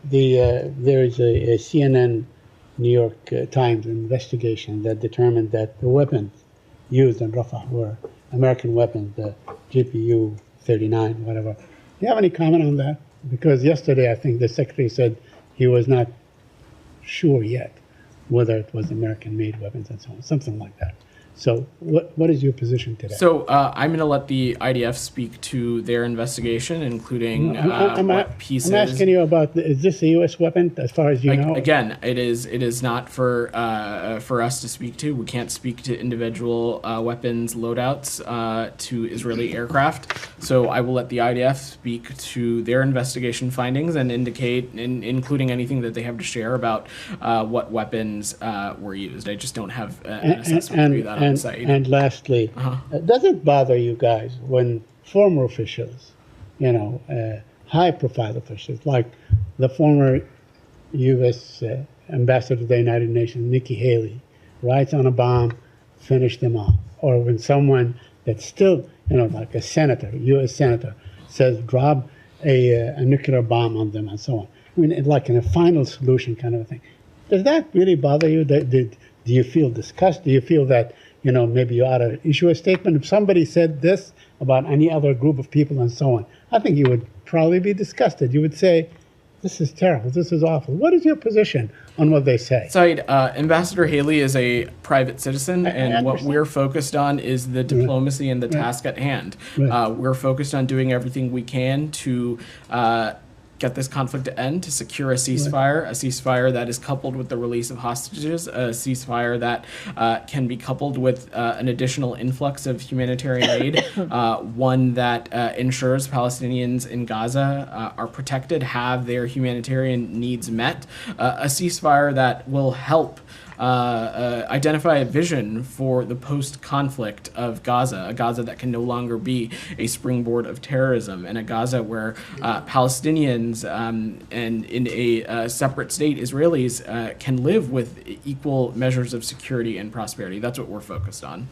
There is a CNN New York Times investigation that determined that the weapons used in Rafah were American weapons, the GPU-39, whatever. Do you have any comment on that? Because yesterday I think the Secretary said he was not sure yet whether it was American-made weapons and so on, something like that. So what is your position today? So I'm going to let the IDF speak to their investigation, including what pieces. I'm asking you about, is this a U.S. weapon as far as you know? Again, it is not for us to speak to. We can't speak to individual weapons loadouts to Israeli aircraft. So I will let the IDF speak to their investigation findings and indicate, including anything that they have to share about what weapons were used. I just don't have an assessment for that. And lastly, does it bother you guys when former officials, high-profile officials, like the former U.S. ambassador to the United Nations, Nikki Haley, writes on a bomb, finish them off? Or when someone that's still, like a senator, U.S. senator, says drop a nuclear bomb on them and so on. I mean, like in a final solution kind of a thing. Does that really bother you? Do you feel disgust? Do you feel that maybe you ought to issue a statement? If somebody said this about any other group of people and so on, I think you would probably be disgusted. You would say, this is terrible, this is awful. What is your position on what they say? Saeed, Ambassador Haley is a private citizen, and what we're focused on is the diplomacy and the task at hand. We're focused on doing everything we can to get this conflict to end, to secure a ceasefire that is coupled with the release of hostages, a ceasefire that can be coupled with an additional influx of humanitarian aid, one that ensures Palestinians in Gaza are protected, have their humanitarian needs met, a ceasefire that will help identify a vision for the post-conflict of Gaza, a Gaza that can no longer be a springboard of terrorism, and a Gaza where Palestinians and in a separate state, Israelis can live with equal measures of security and prosperity. That's what we're focused on.